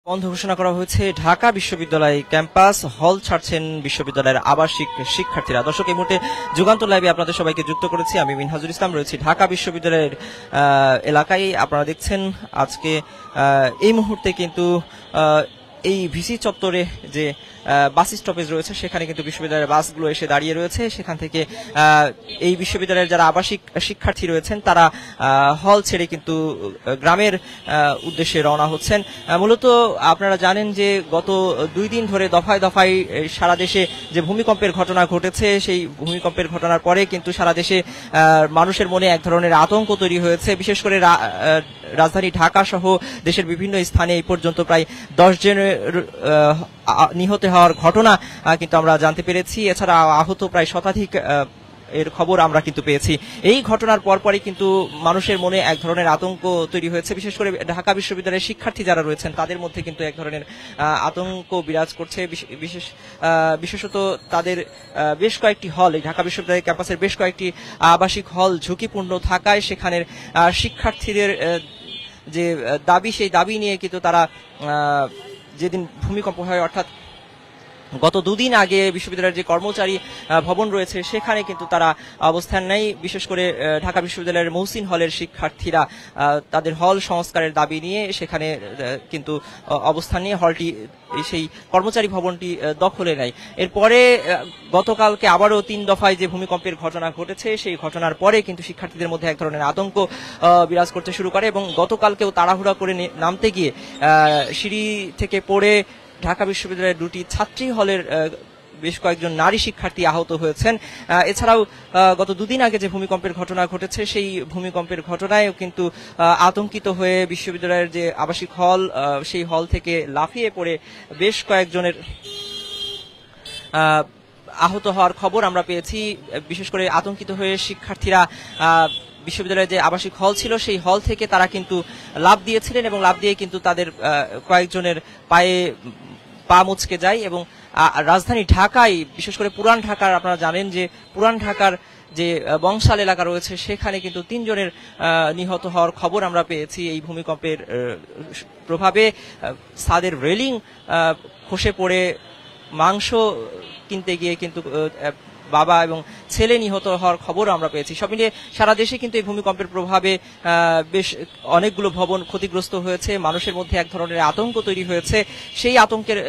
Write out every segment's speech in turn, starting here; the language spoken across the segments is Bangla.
বন্ধ ঘোষণা করা হয়েছে ঢাকা বিশ্ববিদ্যালয় ক্যাম্পাস, হল ছাড়ছেন বিশ্ববিদ্যালয়ের আবাসিক শিক্ষার্থীরা। দর্শক, এই মুহূর্তে যুগান্তর লাইভে আপনাদের সবাইকে যুক্ত করেছি। আমি মিনহাজুল ইসলাম রয়েছি ঢাকা বিশ্ববিদ্যালয়ের এলাকায়। আপনারা দেখছেন আজকে এই মুহূর্তে কিন্তু এই ভিসি চত্বরে যে বাস স্টপেজ রয়েছে সেখানে কিন্তু বিশ্ববিদ্যালয়ের বাসগুলো এসে দাঁড়িয়ে রয়েছে। সেখান থেকে এই বিশ্ববিদ্যালয়ের যারা আবাসিক শিক্ষার্থী রয়েছেন তারা হল ছেড়ে কিন্তু গ্রামের উদ্দেশ্যে রওনা হচ্ছেন। মূলত আপনারা জানেন যে গত 2 দিন ধরে দফায় দফায় সারা দেশে যে ভূমিকম্পের ঘটনা ঘটেছে, সেই ভূমিকম্পের ঘটনার পরে কিন্তু সারা দেশে মানুষের মনে এক ধরনের আতঙ্ক তৈরি হয়েছে। বিশেষ করে রাজধানী ঢাকা সহ দেশের বিভিন্ন স্থানে এই পর্যন্ত প্রায় 10 জনের নিহত হওয়ার ঘটনা কিন্তু আমরা জানতে পেরেছি। এছাড়া আহত প্রায় শতাধিক এর খবর আমরা কিন্তু পেয়েছি। এই ঘটনার পরপরই কিন্তু মানুষের মনে এক ধরনের আতঙ্ক তৈরি হয়েছে। বিশেষ করে ঢাকা বিশ্ববিদ্যালয়ের শিক্ষার্থী যারা রয়েছেন তাদের মধ্যে কিন্তু এক ধরনের আতঙ্ক বিরাজ করছে। বিশেষত তাদের বেশ কয়েকটি হল, এই ঢাকা বিশ্ববিদ্যালয় ক্যাম্পাসের বেশ কয়েকটি আবাসিক হল ঝুঁকিপূর্ণ থাকায় সেখানের শিক্ষার্থীদের যে দাবি, সেই দাবি নিয়ে কিন্তু তারা যেদিন ভূমিকম্প হয় অর্থাৎ গত 2 দিন আগে বিশ্ববিদ্যালয়ের যে কর্মচারী ভবন রয়েছে সেখানে কিন্তু তারা অবস্থান নেয়। বিশেষ করে ঢাকা বিশ্ববিদ্যালয়ের মহসিন হলের শিক্ষার্থীরা তাদের হল সংস্কারের দাবি নিয়ে সেখানে কিন্তু অবস্থান নিয়ে হলটি, সেই কর্মচারী ভবনটি দখলে নেয়। এরপরে গতকালকে আবারও 3 দফায় যে ভূমিকম্পের ঘটনা ঘটেছে, সেই ঘটনার পরে কিন্তু শিক্ষার্থীদের মধ্যে এক ধরনের আতঙ্ক বিরাজ করতে শুরু করে এবং গতকালকেও তাড়াহুড়া করে নামতে গিয়ে সিঁড়ি থেকে পড়ে ঢাকা বিশ্ববিদ্যালয়ের 2টি ছাত্রী হলের বেশ কয়েকজন নারী শিক্ষার্থী আহত হয়েছেন। এছাড়াও গত 2 দিন আগে যে ভূমিকম্পের ঘটনা ঘটেছে, সেই ভূমিকম্পের ঘটনায়ও কিন্তু আতঙ্কিত হয়ে বিশ্ববিদ্যালয়ের যে আবাসিক হল, সেই হল থেকে লাফিয়ে পড়ে বেশ কয়েকজনের আহত হওয়ার খবর আমরা পেয়েছি। বিশেষ করে আতঙ্কিত হয়ে শিক্ষার্থীরা বিশ্ববিদ্যালয়ের যে আবাসিক হল ছিল সেই হল থেকে তারা কিন্তু লাফ দিয়েছিলেন এবং লাফ দিয়ে কিন্তু তাদের কয়েকজনের পায়ে পা মুচকে যায় এবং রাজধানী ঢাকায়, বিশেষ করে পুরান ঢাকার, আপনারা জানেন যে পুরান ঢাকার যে বংশাল এলাকা রয়েছে সেখানে কিন্তু 3 জনের নিহত হওয়ার খবর আমরা পেয়েছি। এই ভূমিকম্পের প্রভাবে ছাদের রেলিং খসে পড়ে মাংস কিনতে গিয়ে কিন্তু বাবা এবং ছেলে নিহত হওয়ার খবর আমরা পেয়েছি। সব মিলিয়ে সারা দেশে কিন্তু এই ভূমিকম্পের প্রভাবে বেশ অনেকগুলো ভবন ক্ষতিগ্রস্ত হয়েছে। মানুষের মধ্যে এক ধরনের আতঙ্ক তৈরি হয়েছে। সেই আতঙ্কের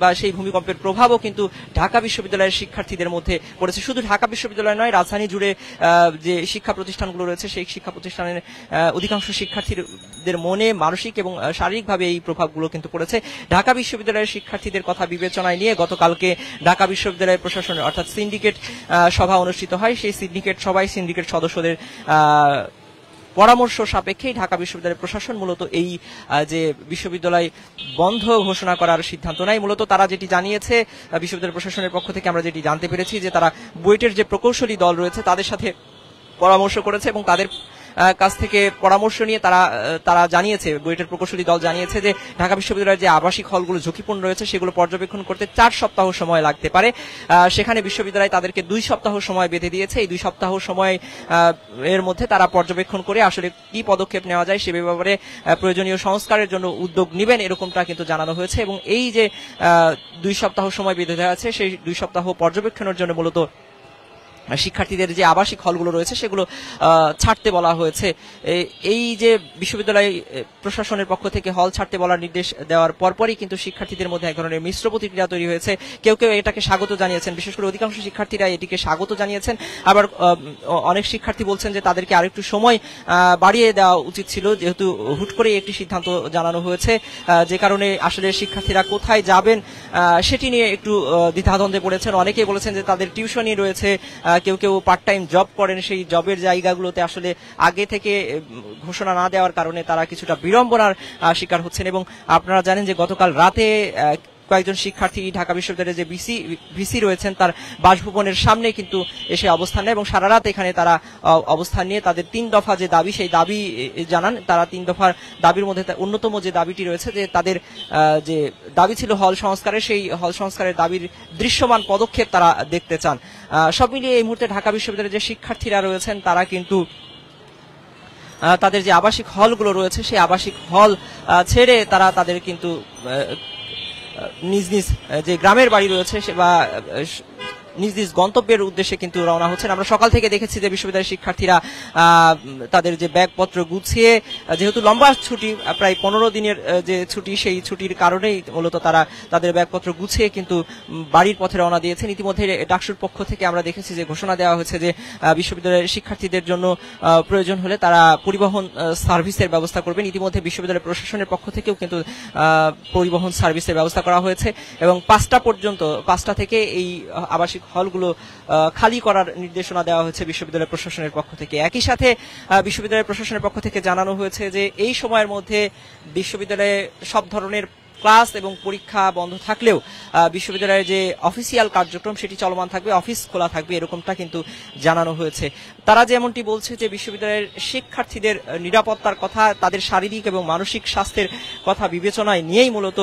বা সেই ভূমিকম্পের প্রভাবও কিন্তু ঢাকা বিশ্ববিদ্যালয়ের শিক্ষার্থীদের মধ্যে পড়েছে। শুধু ঢাকা বিশ্ববিদ্যালয় নয়, রাজধানী জুড়ে যে শিক্ষা প্রতিষ্ঠানগুলো রয়েছে সেই শিক্ষা প্রতিষ্ঠানের অধিকাংশ শিক্ষার্থীদের মনে মানসিক এবং শারীরিকভাবে এই প্রভাবগুলো কিন্তু পড়েছে। ঢাকা বিশ্ববিদ্যালয়ের শিক্ষার্থীদের কথা বিবেচনায় নিয়ে গতকালকে ঢাকা বিশ্ববিদ্যালয়ের প্রশাসনের অর্থাৎ সিন্ডিকেট সভা অনুষ্ঠিত হয়। সেই সিন্ডিকেট সভায় সিন্ডিকেট সদস্যদের পরামর্শ সাপেক্ষেই ঢাকা বিশ্ববিদ্যালয়ের প্রশাসন মূলত এই যে বিশ্ববিদ্যালয় বন্ধ ঘোষণা করার সিদ্ধান্ত নেয়। মূলত তারা যেটি জানিয়েছে, বিশ্ববিদ্যালয় প্রশাসনের পক্ষ থেকে আমরা যেটি জানতে পেরেছি, যে তারা বুয়েটের যে প্রকৌশলী দল রয়েছে তাদের সাথে পরামর্শ করেছে এবং তাদের কাছ থেকে পরামর্শ নিয়ে তারা জানিয়েছে, বুয়েটের প্রকৌশলী দল জানিয়েছে যে ঢাকা বিশ্ববিদ্যালয়ের যে আবাসিক হলগুলো ঝুঁকিপূর্ণ রয়েছে সেগুলো পর্যবেক্ষণ করতে 4 সপ্তাহ সময় লাগতে পারে। সেখানে বিশ্ববিদ্যালয় তাদেরকে 2 সপ্তাহ সময় বেঁধে দিয়েছে। এই 2 সপ্তাহ সময় এর মধ্যে তারা পর্যবেক্ষণ করে আসলে কি পদক্ষেপ নেওয়া যায় সে ব্যাপারে প্রয়োজনীয় সংস্কারের জন্য উদ্যোগ নেবেন, এরকমটা কিন্তু জানানো হয়েছে। এবং এই যে 2 সপ্তাহ সময় বেঁধে দেওয়া আছে, সেই 2 সপ্তাহ পর্যবেক্ষণের জন্য মূলত শিক্ষার্থীদের যে আবাসিক হলগুলো রয়েছে সেগুলো ছাড়তে বলা হয়েছে। এই যে বিশ্ববিদ্যালয় প্রশাসনের পক্ষ থেকে হল ছাড়তে বলার নির্দেশ দেওয়ার পরপরই কিন্তু শিক্ষার্থীদের মধ্যে এক ধরনের মিশ্র প্রতিক্রিয়া তৈরি হয়েছে। কেউ কেউ এটাকে স্বাগত জানিয়েছেন, বিশেষ করে অধিকাংশ শিক্ষার্থীরা এটিকে স্বাগত জানিয়েছেন। আবার অনেক শিক্ষার্থী বলছেন যে তাদেরকে আরেকটু সময় বাড়িয়ে দেওয়া উচিত ছিল, যেহেতু হুট করে একটি সিদ্ধান্ত জানানো হয়েছে, যে কারণে আসলে শিক্ষার্থীরা কোথায় যাবেন সেটি নিয়ে একটু দ্বিধাদ্বন্দ্বে পড়েছেন। অনেকেই বলেছেন যে তাদের টিউশনই রয়েছে, কেউ কেউ পার্ট টাইম জব করেন, সেই জবের জায়গাগুলোতে আসলে আগে থেকে ঘোষণা না দেওয়ার কারণে তারা কিছুটা বিড়ম্বনার শিকার হচ্ছেন। এবং আপনারা জানেন যে গতকাল রাতে কয়েকজন শিক্ষার্থী ঢাকা বিশ্ববিদ্যালয়ের যে ভিসি রয়েছেন তার বাসভবনের সামনে কিন্তু এসে অবস্থান নেয় এবং সারা রাত এখানে তারা অবস্থান নিয়ে তাদের 3 দফা যে দাবি সেই দাবি জানান। তারা 3 দফার দাবির মধ্যে অন্যতম যে দাবিটি রয়েছে, যে তাদের যে দাবি ছিল হল সংস্কারের, সেই হল সংস্কারের দাবির দৃশ্যমান পদক্ষেপ তারা দেখতে চান। সব মিলিয়ে এই মুহূর্তে ঢাকা বিশ্ববিদ্যালয়ের যে শিক্ষার্থীরা রয়েছেন তারা কিন্তু তাদের যে আবাসিক হলগুলো রয়েছে সেই আবাসিক হল ছেড়ে তারা তাদের কিন্তু নিজ নিজ যে গ্রামের বাড়ি রয়েছে বা নিজ নিজ গন্তব্যের উদ্দেশ্যে কিন্তু রওনা হচ্ছেন। আমরা সকাল থেকে দেখেছি যে বিশ্ববিদ্যালয়ের শিক্ষার্থীরা তাদের যে ব্যাগপত্র গুছিয়ে, যেহেতু লম্বা ছুটি প্রায় 15 দিনের যে ছুটি, সেই ছুটির কারণেই মূলত তারা তাদের ব্যাগপত্র গুছিয়ে কিন্তু বাড়ির পথে রওনা দিয়েছেন। ইতিমধ্যে ডাকসুর পক্ষ থেকে আমরা দেখেছি যে ঘোষণা দেওয়া হয়েছে যে বিশ্ববিদ্যালয়ের শিক্ষার্থীদের জন্য প্রয়োজন হলে তারা পরিবহন সার্ভিসের ব্যবস্থা করবেন। ইতিমধ্যে বিশ্ববিদ্যালয় প্রশাসনের পক্ষ থেকেও কিন্তু পরিবহন সার্ভিসের ব্যবস্থা করা হয়েছে এবং 5টা পর্যন্ত, 5টা থেকে এই আবাসিক হলগুলো খালি করার নির্দেশনা দেওয়া হয়েছে বিশ্ববিদ্যালয় প্রশাসনের পক্ষ থেকে। একই সাথে বিশ্ববিদ্যালয় প্রশাসনের পক্ষ থেকে জানানো হয়েছে যে এই সময়ের মধ্যে বিশ্ববিদ্যালয়ে সব ধরনের ক্লাস এবং পরীক্ষা বন্ধ থাকলেও বিশ্ববিদ্যালয়ের যে অফিসিয়াল কার্যক্রম সেটি চলমান থাকবে, অফিস খোলা থাকবে, এরকমটা কিন্তু জানানো হয়েছে। তারা যেমনটি বলছে যে বিশ্ববিদ্যালয়ের শিক্ষার্থীদের নিরাপত্তার কথা, তাদের শারীরিক এবং মানসিক স্বাস্থ্যের কথা বিবেচনায় নিয়েই মূলত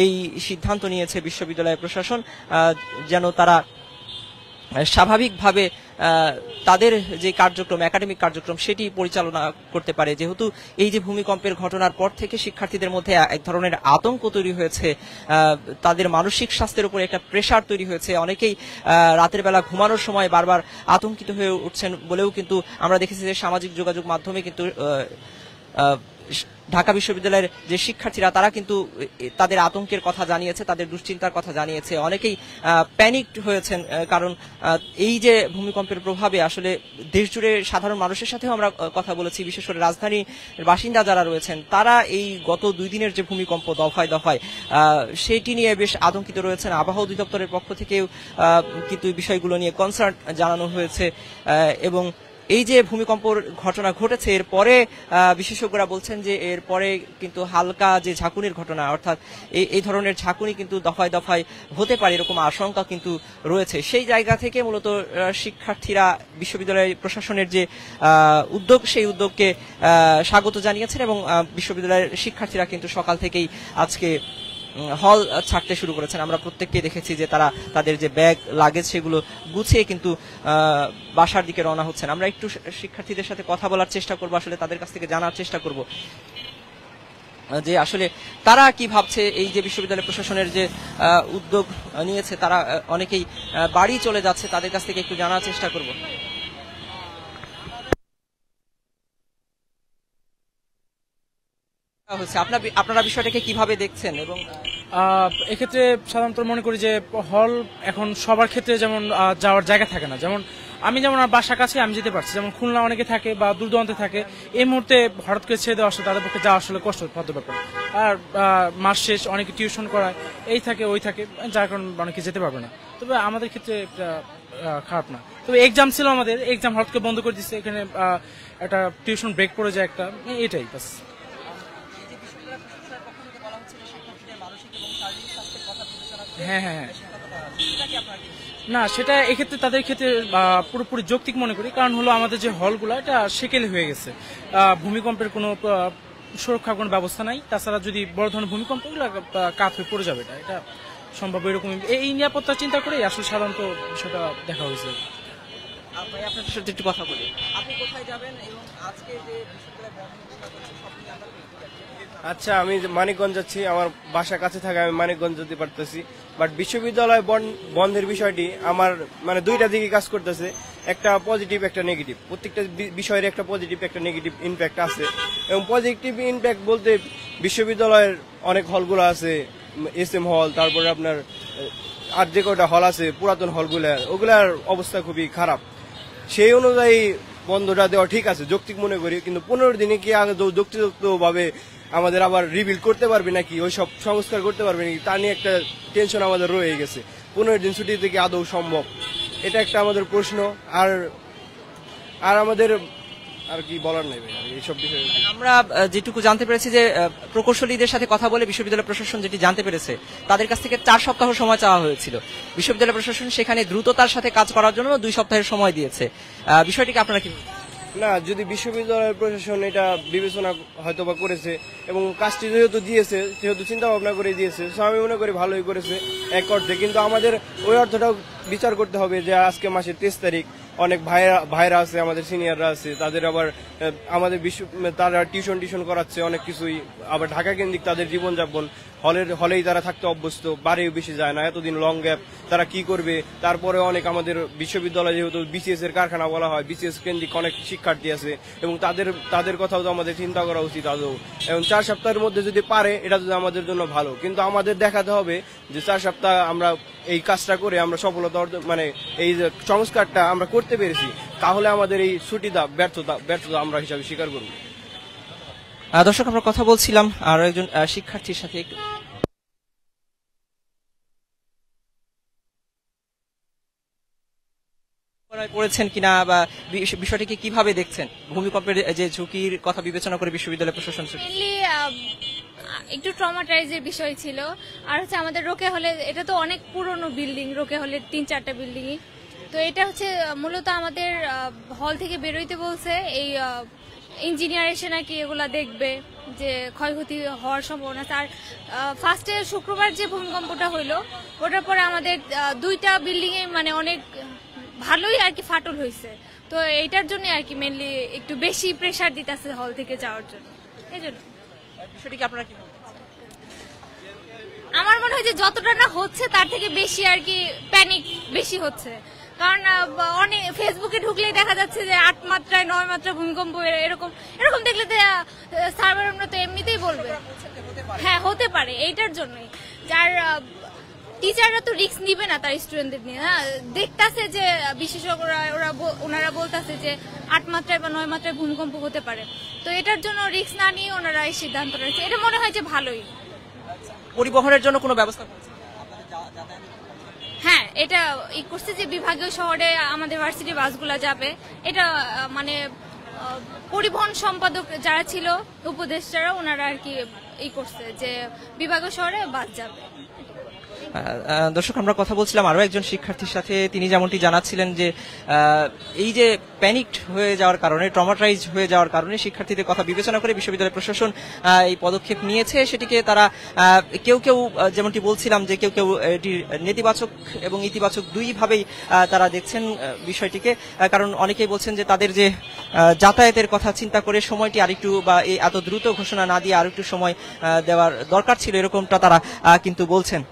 এই সিদ্ধান্ত নিয়েছে বিশ্ববিদ্যালয় প্রশাসন, যেন তারা স্বাভাবিকভাবে তাদের যে কার্যক্রম, একাডেমিক কার্যক্রম সেটি পরিচালনা করতে পারে। যেহেতু এই যে ভূমিকম্পের ঘটনার পর থেকে শিক্ষার্থীদের মধ্যে এক ধরনের আতঙ্ক তৈরি হয়েছে, তাদের মানসিক স্বাস্থ্যের উপর একটা প্রেশার তৈরি হয়েছে, অনেকেই রাতের বেলা ঘুমানোর সময় বারবার আতঙ্কিত হয়ে উঠছেন বলেও কিন্তু আমরা দেখেছি যে সামাজিক যোগাযোগ মাধ্যমে কিন্তু ঢাকা বিশ্ববিদ্যালয়ের যে শিক্ষার্থীরা তারা কিন্তু তাদের আতঙ্কের কথা জানিয়েছে, তাদের দুশ্চিন্তার কথা জানিয়েছে। অনেকেই প্যানিকড হয়েছেন, কারণ এই যে ভূমিকম্পের প্রভাবে আসলে দেশজুড়ে সাধারণ মানুষের সাথেও আমরা কথা বলেছি, বিশেষ করে রাজধানীর বাসিন্দা যারা রয়েছেন তারা এই গত 2 দিনের যে ভূমিকম্প দফায় দফায় সেটি নিয়ে বেশ আতঙ্কিত রয়েছেন। আবহাওয়া অধিদপ্তরের পক্ষ থেকেও কিন্তু এই বিষয়গুলো নিয়ে কনসার্ন জানানো হয়েছে এবং এই যে ভূমিকম্পর ঘটনা ঘটেছে এরপরে বিশেষজ্ঞরা বলছেন যে এরপরে কিন্তু হালকা যে ঝাঁকুনির ঘটনা, অর্থাৎ এই ধরনের ঝাঁকুনি কিন্তু দফায় দফায় হতে পারে, এরকম আশঙ্কা কিন্তু রয়েছে। সেই জায়গা থেকে মূলত শিক্ষার্থীরা বিশ্ববিদ্যালয় প্রশাসনের যে উদ্যোগ সেই উদ্যোগকে স্বাগত জানিয়েছেন এবং বিশ্ববিদ্যালয়ের শিক্ষার্থীরা কিন্তু সকাল থেকেই আজকে হল ছাড়তে শুরু করেছেন। আমরা প্রত্যেককে দেখেছি যে তারা তাদের যে ব্যাগ লাগেজ সেগুলো গুছিয়ে কিন্তু বাসার দিকে রওনা হচ্ছেন। আমরা একটু শিক্ষার্থীদের সাথে কথা বলার চেষ্টা করব, আসলে তাদের কাছ থেকে জানার চেষ্টা করব যে আসলে তারা কি ভাবছে। এই যে বিশ্ববিদ্যালয় প্রশাসনের যে উদ্যোগ নিয়েছে, তারা অনেকেই বাড়ি চলে যাচ্ছে, তাদের কাছ থেকে একটু জানার চেষ্টা করব। আপনারা বিষয়টাকে কিভাবে দেখছেন? এবং এক্ষেত্রে সাধারণত মনে করি যে হল এখন সবার ক্ষেত্রে যেমন যাওয়ার জায়গা থাকে না, যেমন আমি যেমন আমার বাসার কাছে আমি যেতে পারছি, যেমন খুলনা অনেকে থাকে বা দূর দূরান্তে থাকে, এই মুহূর্তে হঠাৎ করে ছেড়ে দেওয়া আসলে তাদের পক্ষে যাওয়া আসলে কষ্টসাধ্য ব্যাপার। আর মাস শেষ অনেকে টিউশন করায়, এই থাকে ওই থাকে, যার কারণে অনেকে যেতে পারবে না। তবে আমাদের ক্ষেত্রে খারাপ না। তবে এক্সাম ছিল আমাদের, এক্সাম হঠাৎ করে বন্ধ করে দিচ্ছে, এখানে একটা টিউশন ব্রেক পড়ে যায় একটা, এটাই বাস। হ্যাঁ হ্যাঁ না, সেটা এক্ষেত্রে তাদের ক্ষেত্রে পুরোপুরি যৌক্তিক মনে করি। কারণ হলো আমাদের যে হলগুলো এটা সেকেলে হয়ে গেছে, ভূমিকম্পের কোনো সুরক্ষা কোনো ব্যবস্থা নাই। তাছাড়া যদি বড় ধরনের ভূমিকম্প কাত হয়ে পড়ে যাবে, এটা সম্ভব। এরকম এই নিরাপত্তা চিন্তা করেই আসলে সাধারণত বিষয়টা দেখা হয়েছে। আপনার সাথে একটু কথা বলি, আপনি কোথায় যাবেন এবং আজকে যে আচ্ছা, আমি মানিকগঞ্জ যাচ্ছি, আমার বাসা কাছে থাকে, আমি মানিকগঞ্জ যেতে পারতেছি। বাট বিশ্ববিদ্যালয় বন্ধের বিষয়টি আমার মানে দুইটা দিকে কাজ করতেছে, একটা পজিটিভ একটা নেগেটিভ। প্রত্যেকটা বিষয়ের একটা পজিটিভ একটা নেগেটিভ ইম্প্যাক্ট আছে। এবং পজিটিভ ইম্প্যাক্ট বলতে বিশ্ববিদ্যালয়ের অনেক হলগুলো আছে, SM হল, তারপরে আপনার আর যে কটা হল আছে পুরাতন হলগুলো, ওগুলার অবস্থা খুবই খারাপ। সেই অনুযায়ী বন্ধটা দেওয়া ঠিক আছে, যৌক্তিক মনে করি। কিন্তু 15 দিনে কি আগে যুক্তিযুক্তভাবে আমাদের আবার রিবিল্ড করতে পারবে নাকি, ওই সব সংস্কার করতে পারবে নাকি, তা নিয়ে একটা টেনশন আমাদের রয়ে গেছে। 15 দিন ছুটি থেকে আদৌ সম্ভব, এটা একটা আমাদের প্রশ্ন। আর আমাদের আর কি বলার নাই এইসব বিষয়ে। আমরা যেটুকু জানতে পেরেছি যে প্রকৌশলীদের সাথে কথা বলে বিশ্ববিদ্যালয় প্রশাসন যেটি জানতে পেরেছে, তাদের কাছ থেকে 4 সপ্তাহ সময় চাওয়া হয়েছিল। বিশ্ববিদ্যালয় প্রশাসন সেখানে দ্রুততার সাথে কাজ করার জন্য 2 সপ্তাহের সময় দিয়েছে। বিষয়টিকে আপনারা কি? না, যদি বিশ্ববিদ্যালয়ের প্রশাসন এটা বিবেচনা হয়তো বা করেছে এবং কাজটি যেহেতু দিয়েছে, সেহেতু চিন্তা ভাবনা করে দিয়েছে, আমি মনে করি ভালোই করেছে এক অর্থে। কিন্তু আমাদের ওই অর্থটাও বিচার করতে হবে যে আজকে মাসের 23 তারিখ, অনেক ভাইরা আছে, আমাদের সিনিয়ররা আছে, তাদের আবার আমাদের তারা টিউশন করাচ্ছে অনেক কিছুই, আবার ঢাকা কেন্দ্রিক তাদের জীবনযাপন, হলেই তারা থাকতে অভ্যস্ত, বাড়িও বেশি যায় না, এতদিন লং গ্যাপ তারা কি করবে। তারপরে অনেক আমাদের বিশ্ববিদ্যালয় যেহেতু বিসিএস এর কারখানা বলা হয়, বিসিএস কেন্দ্রিক অনেক শিক্ষার্থী আছে এবং তাদের কথাও তো আমাদের চিন্তা করা উচিত আদৌ। এবং 4 সপ্তাহের মধ্যে যদি পারে এটা যদি আমাদের জন্য ভালো, কিন্তু আমাদের দেখাতে হবে যে 4 সপ্তাহ আমরা এই কাজটা করে আমরা সফলতা অর্জন, মানে এই যে সংস্কারটা আমরা করতে পেরেছি, তাহলে আমাদের এই ছুটিটা ব্যর্থতা আমরা হিসাবে স্বীকার করব। দর্শক, আমরা কথা বলছিলাম আরো একজন শিক্ষার্থীর সাথে। একটু পড়েছেন কিনা বা বিষয়টিকে কিভাবে দেখছেন? ভূমিকম্পের যে ঝুঁকির কথা বিবেচনা করে বিশ্ববিদ্যালয় প্রশাসন একটু ট্রমাটাইজের বিষয় ছিল। আর হচ্ছে আমাদের রোকে হলে, এটা তো অনেক পুরনো বিল্ডিং, রোকে হলে 3-4টা বিল্ডিংই, তো এটা হচ্ছে মূলত আমাদের হল থেকে বেরোইতে বলছে। এই ইঞ্জিনিয়ার এসে নাকি এগুলা দেখবে যে ক্ষয়ক্ষতি হওয়ার সম্ভাবনা আছে। আর ফার্স্টে শুক্রবার যে ভূমিকম্পটা হইলো, ওটার পরে আমাদের 2টা বিল্ডিং এ মানে অনেক ভালোই আর কি ফাটল হয়েছে। তো এইটার জন্য আর কি মেনলি একটু বেশি প্রেসার দিতেছে হল থেকে যাওয়ার জন্য। এই জন্য বিষয়টিকে আপনারা কি আমার মনে হয় যে যতটা না হচ্ছে তার থেকে বেশি আর কি প্যানিক বেশি হচ্ছে। কারণ অনেক ফেসবুকে ঢুকলেই দেখা যাচ্ছে যে 8 মাত্রায় 9 মাত্রা ভূমিকম্প, এরকম দেখলে সার্ভার আমরা তো এমনিতেই বলবে হ্যাঁ হতে পারে। এইটার জন্যই যার টিচাররা তো রিস্ক নিবে না তার স্টুডেন্টদের নিয়ে, হ্যাঁ দেখতেছে যে বিশেষজ্ঞরা ওনারা বলতেছে যে 8 মাত্রায় বা 9 মাত্রায় ভূমিকম্প হতে পারে, তো এটার জন্য রিস্ক না নিয়ে ওনারা এই সিদ্ধান্ত রয়েছে। এটা মনে হয় যে ভালোই। পরিবহনের জন্য কোনো ব্যবস্থা করছেন? হ্যাঁ, এটা করছে যে বিভাগীয় শহরে আমাদের ভার্সিটি বাসগুলা যাবে। এটা মানে পরিবহন সম্পাদক যারা ছিল, উপদেষ্টারা, ওনারা আর কি করছে যে বিভাগীয় শহরে বাস যাবে। দর্শক, আমরা কথা বলছিলাম আরো একজন শিক্ষার্থীর সাথে। তিনি যেমনটি জানাচ্ছিলেন যে এই যে প্যানিকড হয়ে যাওয়ার কারণে, ট্রমাটাইজ হয়ে যাওয়ার কারণে শিক্ষার্থীদের কথা বিবেচনা করে বিশ্ববিদ্যালয় প্রশাসন এই পদক্ষেপ নিয়েছে। সেটিকে তারা কেউ যেমনটি বলছিলাম যে কেউ এটি নেতিবাচক এবং ইতিবাচক দুইভাবেই তারা দেখছেন বিষয়টিকে। কারণ অনেকেই বলছেন যে তাদের যে যাতায়াতের কথা চিন্তা করে সময়টি আরেকটু বা এই এত দ্রুত ঘোষণা না দিয়ে আরেকটু সময় দেওয়ার দরকার ছিল, এরকমটা তারা কিন্তু বলছেন।